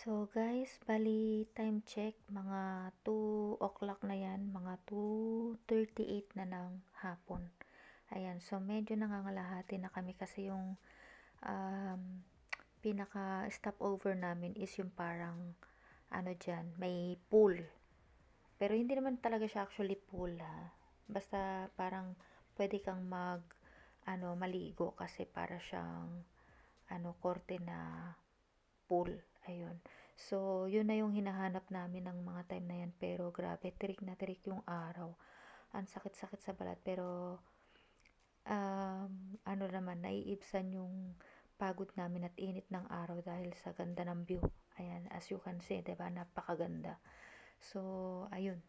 So guys, bali time check, mga 2 o'clock na yan, mga 2:38 na ng hapon. Ayan, so medyo nangangalahati na kami kasi yung um, pinaka stopover namin is yung parang ano dyan, may pool. Pero hindi naman talaga siya actually pool ha. Basta parang pwede kang maligo kasi para siyang korte na pool. Ayun. So, yun na yung hinahanap namin ng mga time na yan. Pero grabe, tirik na tirik yung araw. Ang sakit-sakit sa balat. Pero, ano naman, naiibsan yung pagod namin at init ng araw dahil sa ganda ng view. Ayan, as you can see, diba? Napakaganda. So, ayun.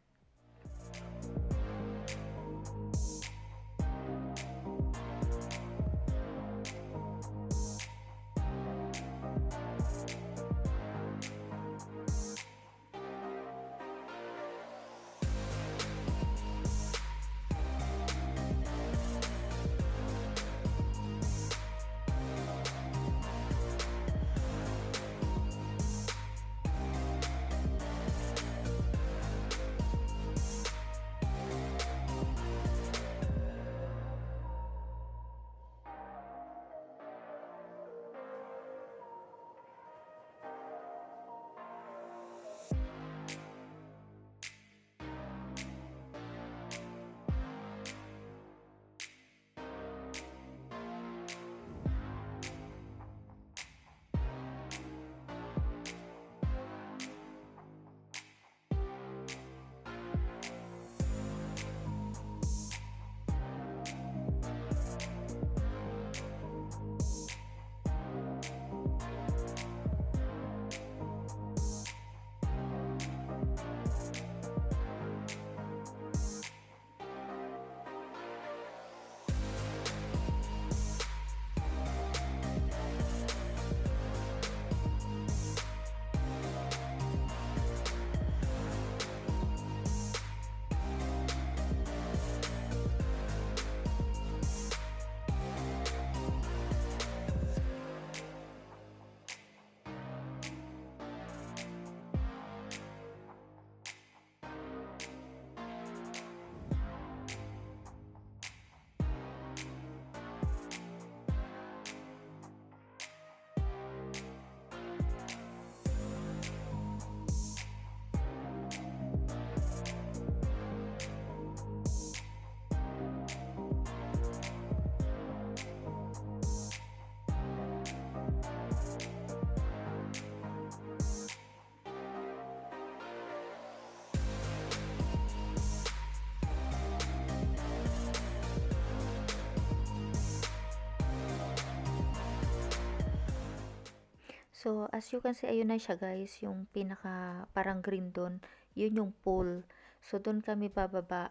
So, as you can see, ayun na siya guys, yung pinaka parang green doon, yun yung pool. So, doon kami bababa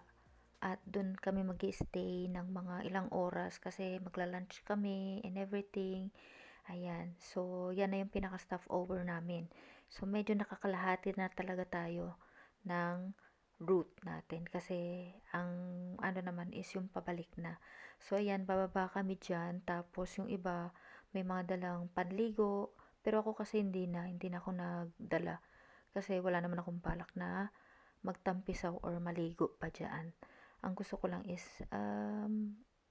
at doon kami mag-stay ng mga ilang oras kasi magla-lunch kami and everything. Ayan. So, yan na yung pinaka stopover namin. So, medyo nakakalahati na talaga tayo ng route natin kasi ang ano naman is yung pabalik na. So, ayan, bababa kami dyan. Tapos, yung iba, may mga dalang panligo. Pero ako kasi hindi na ako nagdala. Kasi wala naman akong balak na magtampisaw or maligo pa dyan. Ang gusto ko lang is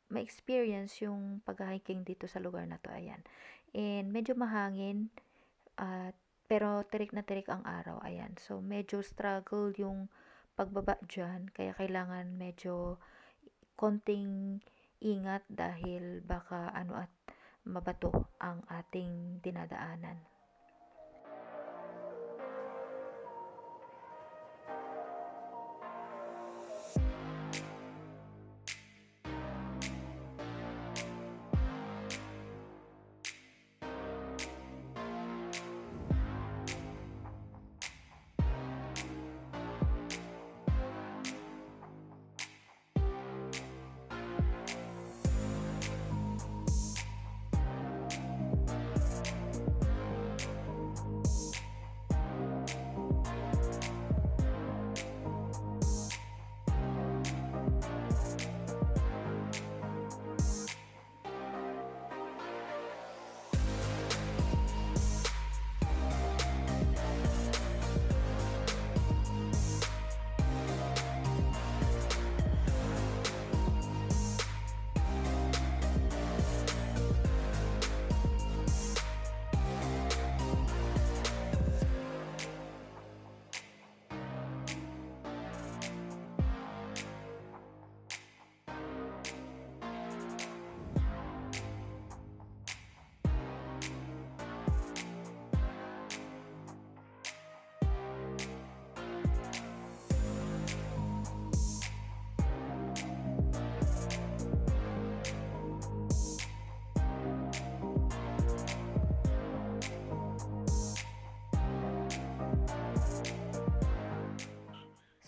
ma-experience yung pag-hiking dito sa lugar na to. Ayan. And medyo mahangin at pero tirik na tirik ang araw. Ayan. So medyo struggle yung pagbaba dyan. Kaya kailangan medyo konting ingat dahil baka at mabato ang ating dinadaanan.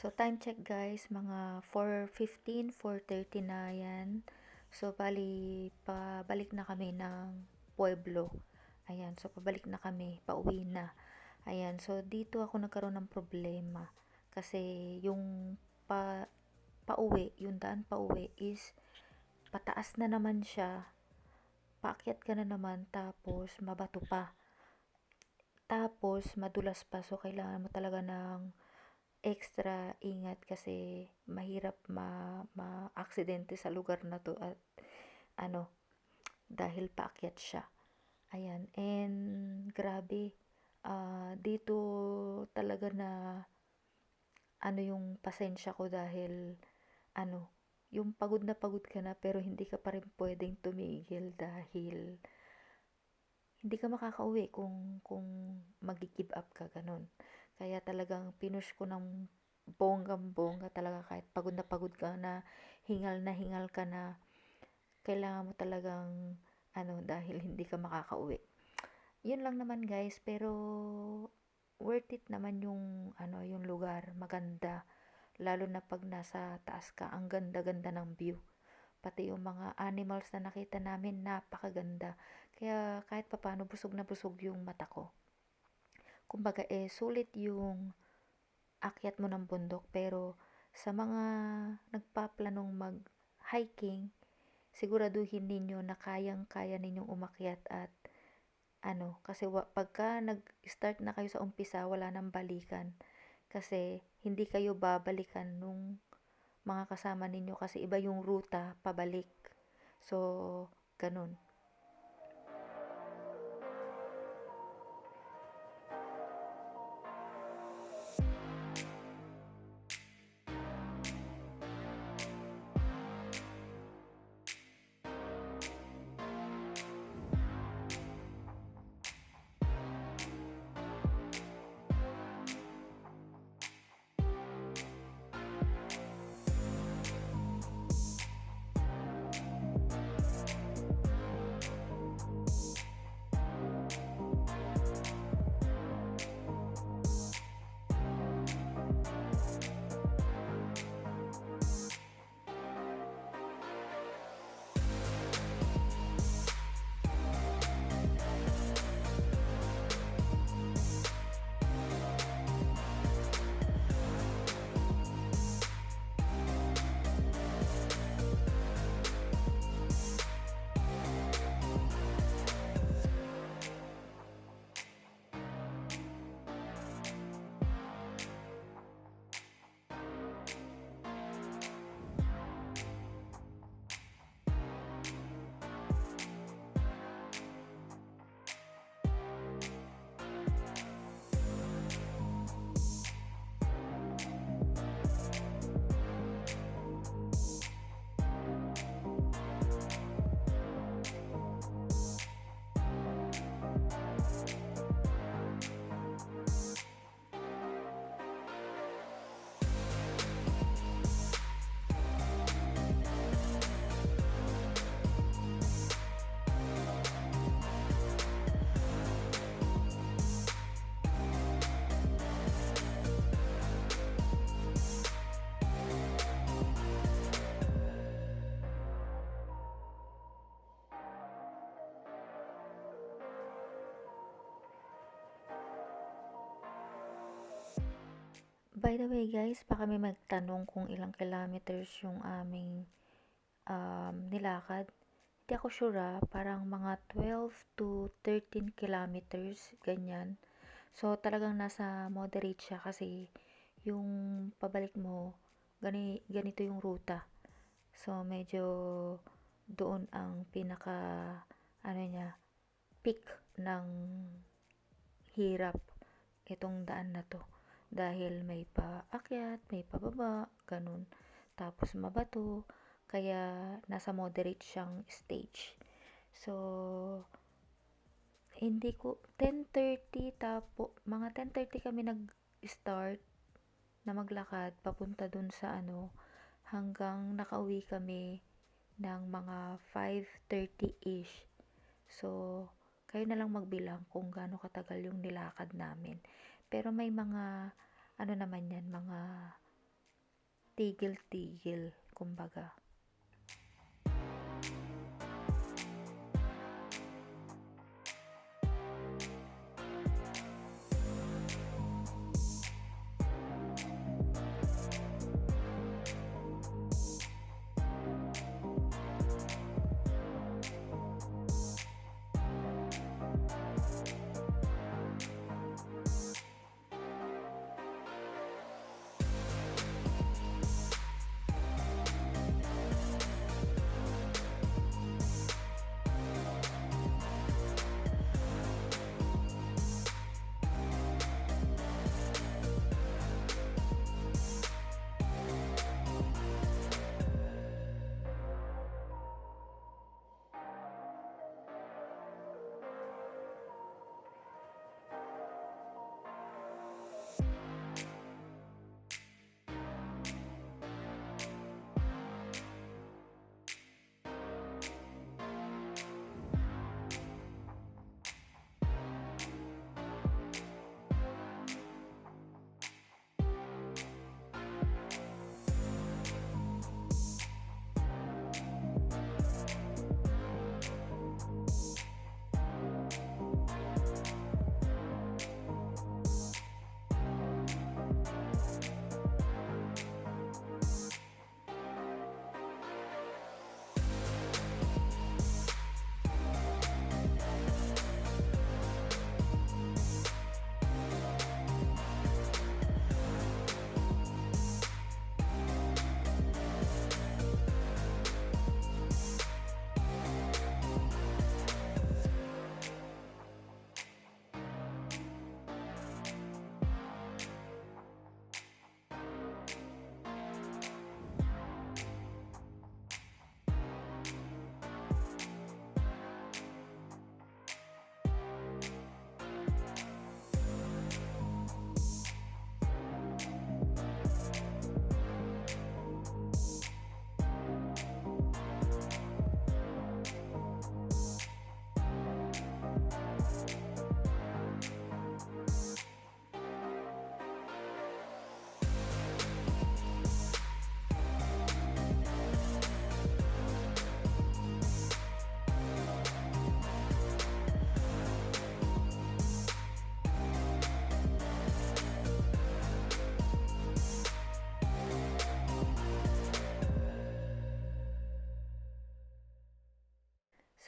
So, time check guys, mga 4:15, 4:30 na yan. So, bali, pabalik na kami ng Pueblo. Ayan, so pabalik na kami, pauwi na. Ayan, so dito ako nagkaroon ng problema. Kasi yung pauwi, yung daan pauwi is pataas na naman siya. Paakyat ka na naman, tapos mabato pa. Tapos, madulas pa. So, kailangan mo talaga ng extra ingat kasi mahirap ma-aksidente sa lugar na to at ano, dahil paakyat siya. Ayan, and grabe, dito talaga na ano yung pasensya ko dahil ano, yung pagod na pagod ka na pero hindi ka pa rin pwedeng tumigil dahil hindi ka makakauwi kung mag-give up ka, ganun. Kaya talagang pinush ko ng bonggang-bongga talaga kahit pagod ka na hingal ka na, kailangan mo talagang ano, dahil hindi ka makakauwi. Yun lang naman guys, pero worth it naman yung ano, yung lugar, maganda. Lalo na pag nasa taas ka, ang ganda-ganda ng view. Pati yung mga animals na nakita namin, napakaganda. Kaya kahit papano busog na busog yung mata ko. Kumbaga sulit yung akyat mo ng bundok, pero sa mga nagpaplanong mag-hiking, siguraduhin ninyo na kayang-kaya ninyong umakyat at ano, kasi pagka nag-start na kayo sa umpisa, wala nang balikan. Kasi hindi kayo babalikan nung mga kasama ninyo kasi iba yung ruta pabalik. So, ganun. By the way guys, baka may magtanong kung ilang kilometers yung aming nilakad. Hindi ako sure, parang mga 12 to 13 kilometers, ganyan. So, talagang nasa moderate siya kasi yung pabalik mo, ganito yung ruta. So, medyo doon ang pinaka, ano niya, peak ng hirap itong daan na to. Dahil may paakyat, may pababa, ganun. Tapos mabato, kaya nasa moderate siyang stage. So, hindi ko, 10:30 mga 10:30 kami nag-start na maglakad papunta dun sa ano, hanggang nakauwi kami ng mga 5:30-ish. So, kayo na lang magbilang kung gaano katagal yung nilakad namin. Pero may mga, ano naman yan, mga tigil-tigil, kumbaga.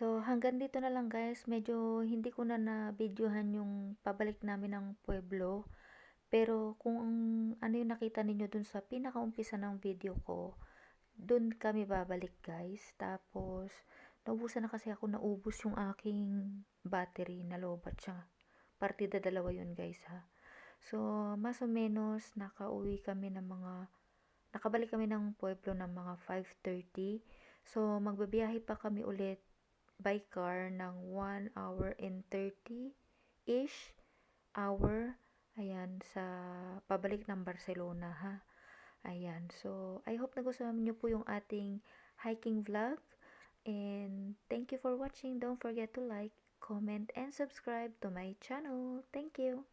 So, hanggang dito na lang guys. Medyo hindi ko na na-videohan yung pabalik namin ng pueblo. Pero kung ano yung nakita ninyo dun sa pinakaumpisa ng video ko, dun kami babalik guys. Tapos, naubusan na kasi ako, naubos yung aking battery, nalobat siya. Partida dalawa yun guys ha. So, mas o menos nakabalik kami ng pueblo ng mga 5:30. So, magbabiyahe pa kami ulit by car ng 1 hour and 30-ish hour. Ayan, sa pabalik ng Barcelona ha. Ayan, so I hope nagustuhan niyo po yung ating hiking vlog. And thank you for watching. Don't forget to like, comment, and subscribe to my channel. Thank you.